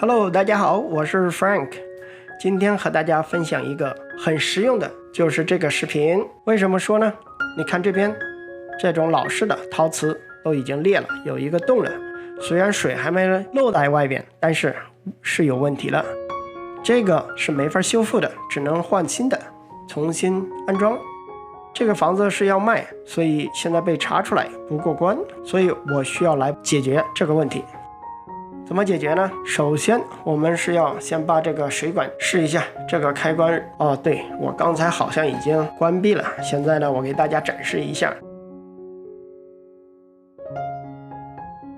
Hello， 大家好，我是 Frank， 今天和大家分享一个很实用的，就是这个视频。为什么说呢？你看这边，这种老式的陶瓷都已经裂了，有一个洞了。虽然水还没漏在外边，但是有问题了。这个是没法修复的，只能换新的，重新安装。这个房子是要卖，所以现在被查出来不过关，所以我需要来解决这个问题。怎么解决呢？首先我们是要先把这个水管试一下，这个开关对，我刚才好像已经关闭了，现在呢我给大家展示一下。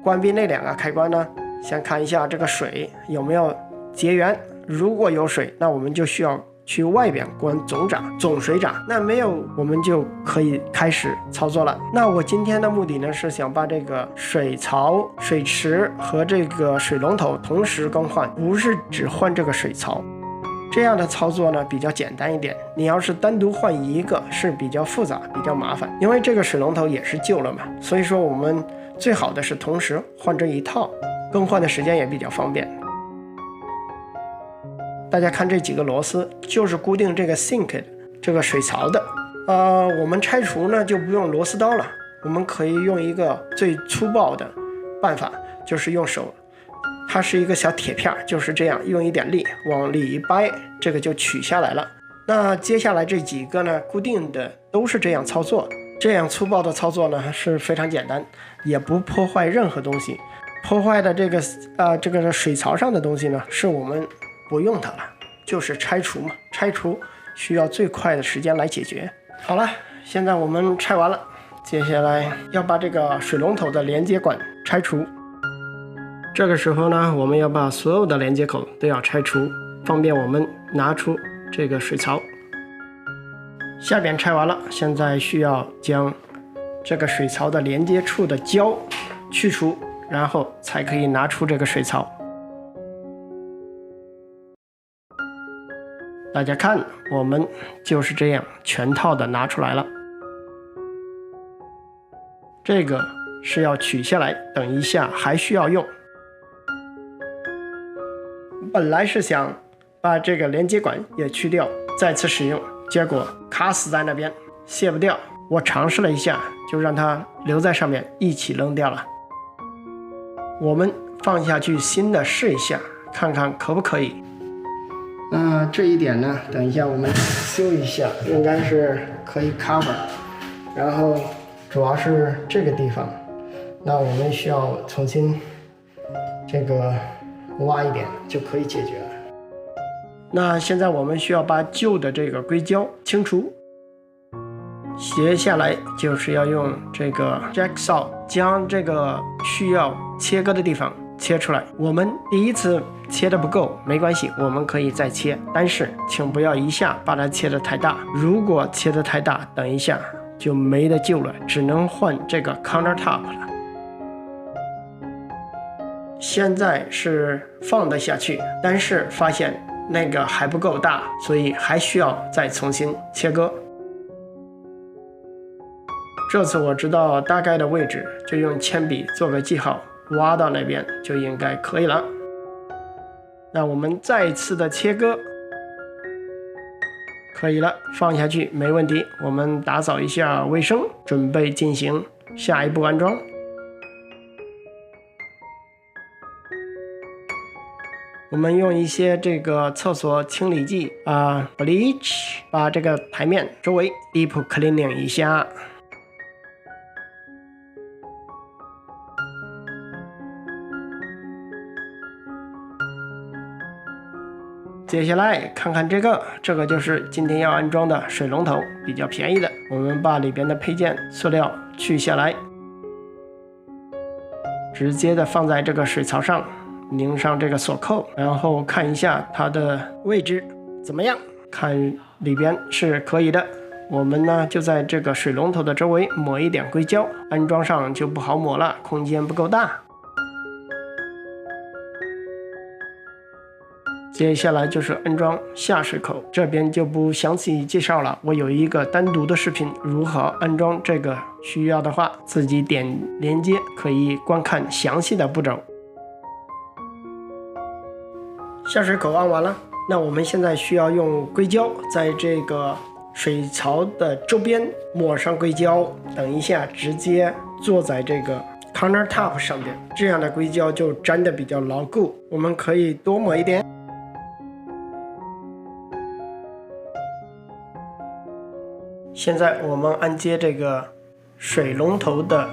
关闭那两个开关呢，先看一下这个水有没有结缘，如果有水，那我们就需要去外边关总水闸，那没有我们就可以开始操作了。那我今天的目的呢是想把这个水槽、水池和这个水龙头同时更换，不是只换这个水槽。这样的操作呢比较简单一点，你要是单独换一个是比较复杂比较麻烦，因为这个水龙头也是旧了嘛，所以说我们最好的是同时换这一套，更换的时间也比较方便。大家看这几个螺丝就是固定这个 sink 的这个水槽的。我们拆除呢就不用螺丝刀了，我们可以用一个最粗暴的办法，就是用手，它是一个小铁片，就是这样用一点力往里一掰，这个就取下来了。那接下来这几个呢固定的都是这样操作，这样粗暴的操作呢是非常简单，也不破坏任何东西。破坏的这个水槽上的东西呢是我们不用它了，就是拆除嘛，拆除需要最快的时间来解决。好了，现在我们拆完了，接下来要把这个水龙头的连接管拆除。这个时候呢，我们要把所有的连接口都要拆除，方便我们拿出这个水槽。下边拆完了，现在需要将这个水槽的连接处的胶去除，然后才可以拿出这个水槽。大家看，我们就是这样全套的拿出来了。这个是要取下来，等一下还需要用。本来是想把这个连接管也去掉，再次使用，结果卡死在那边，卸不掉。我尝试了一下，就让它留在上面，一起扔掉了。我们放下去新的试一下，看看可不可以。这一点呢，等一下我们修一下，应该是可以 cover。然后主要是这个地方，那我们需要重新这个挖一点就可以解决了。那现在我们需要把旧的这个硅胶清除，接下来就是要用这个 jacksaw 将这个需要切割的地方切出来。我们第一次切的不够没关系，我们可以再切，但是请不要一下把它切得太大，如果切得太大，等一下就没得救了，只能换这个 countertop 了。现在是放得下去，但是发现那个还不够大，所以还需要再重新切割。这次我知道大概的位置，就用铅笔做个记号，挖到那边就应该可以了。那我们再次的切割，可以了，放下去没问题。我们打扫一下卫生，准备进行下一步安装。我们用一些这个厕所清理剂bleach 把这个台面周围 deep cleaning 一下。接下来看看这个就是今天要安装的水龙头，比较便宜的。我们把里边的配件塑料去下来，直接的放在这个水槽上，拧上这个锁扣，然后看一下它的位置怎么样，看里边是可以的。我们呢就在这个水龙头的周围抹一点硅胶，安装上就不好抹了，空间不够大。接下来就是安装下水口，这边就不详细介绍了，我有一个单独的视频如何安装这个，需要的话自己点连接可以观看详细的步骤。下水口按完了，那我们现在需要用硅胶在这个水槽的周边抹上硅胶，等一下直接坐在这个 countertop 上边，这样的硅胶就粘得比较牢固。我们可以多抹一点。现在我们按接这个水龙头的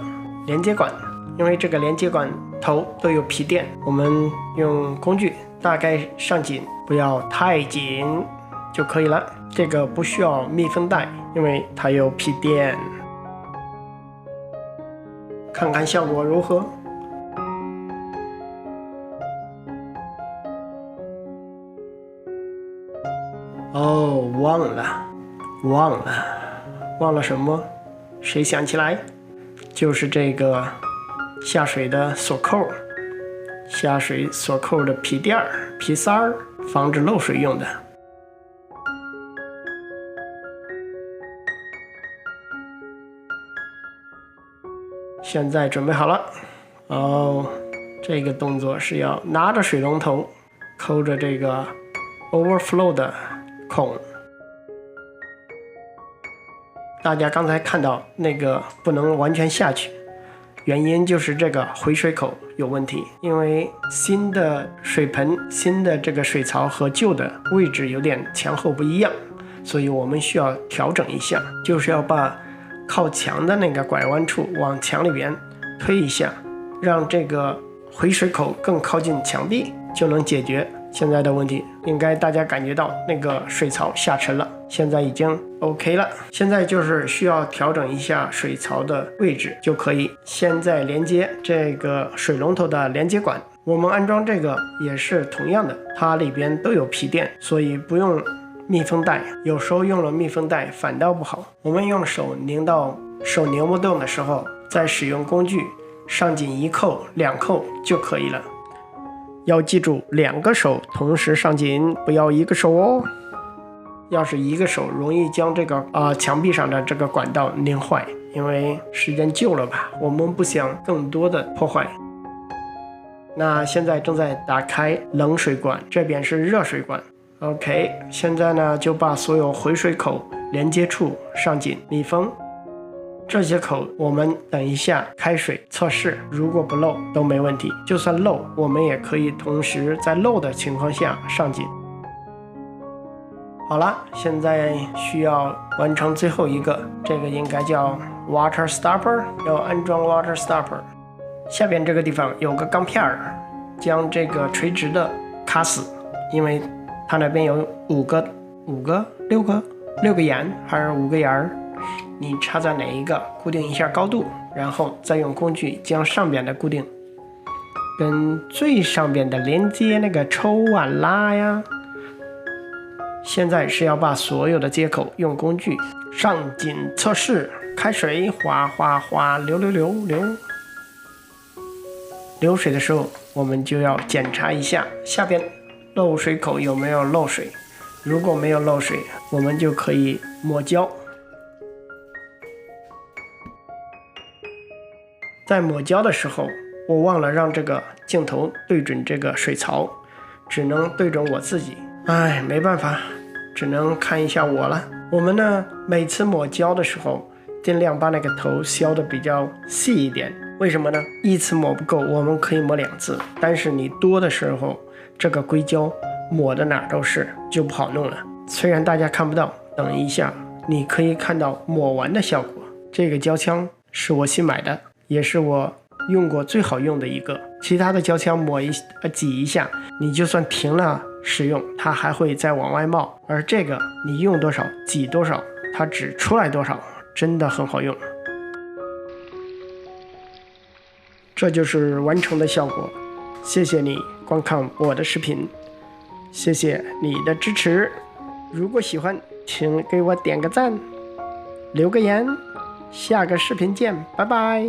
连接管，因为这个连接管头都有皮垫，我们用工具大概上紧，不要太紧就可以了。这个不需要密封袋，因为它有皮垫。看看效果如何？哦，忘了什么？谁想起来？就是这个下水的锁扣，下水锁扣的皮垫儿、皮塞儿，防止漏水用的。现在准备好了。哦，这个动作是要拿着水龙头抠着这个 overflow 的孔。大家刚才看到那个不能完全下去，原因就是这个回水口有问题，因为新的水盆、新的这个水槽和旧的位置有点前后不一样，所以我们需要调整一下，就是要把靠墙的那个拐弯处往墙里边推一下，让这个回水口更靠近墙壁，就能解决现在的问题。应该大家感觉到那个水槽下沉了，现在已经 OK 了。现在就是需要调整一下水槽的位置就可以。现在连接这个水龙头的连接管，我们安装这个也是同样的，它里边都有皮垫，所以不用密封袋。有时候用了密封袋反倒不好，我们用手拧到手拧不动的时候，再使用工具上紧1扣2扣就可以了。要记住2个手同时上紧，不要1个手哦。要是1个手容易将这个墙壁上的这个管道拧坏，因为时间旧了吧，我们不想更多的破坏。那现在正在打开冷水管，这边是热水管。OK， 现在呢就把所有回水口连接处上紧密封。这些口我们等一下开水测试，如果不漏都没问题，就算漏我们也可以同时在漏的情况下上紧。好了，现在需要完成最后一个，这个应该叫 water stopper， 要安装 water stopper。 下边这个地方有个钢片儿，将这个垂直的卡死，因为它那边有6个眼还是5个眼儿，你插在哪一个固定一下高度，然后再用工具将上边的固定，跟最上边的连接那个抽啊拉呀。现在是要把所有的接口用工具上紧测试，开水哗哗哗流。流水的时候我们就要检查一下下边漏水口有没有漏水，如果没有漏水我们就可以抹胶。在抹胶的时候我忘了让这个镜头对准这个水槽，只能对准我自己，没办法，只能看一下我了。我们呢每次抹胶的时候尽量把那个头削的比较细一点，为什么呢？一次抹不够，我们可以抹2次，但是你多的时候这个硅胶抹的哪儿都是，就不好弄了。虽然大家看不到，等一下你可以看到抹完的效果。这个胶枪是我新买的，也是我用过最好用的一个。其他的胶枪挤一下，你就算停了使用，它还会再往外冒，而这个你用多少挤多少，它只出来多少，真的很好用。这就是完成的效果。谢谢你观看我的视频，谢谢你的支持。如果喜欢请给我点个赞，留个言，下个视频见，拜拜。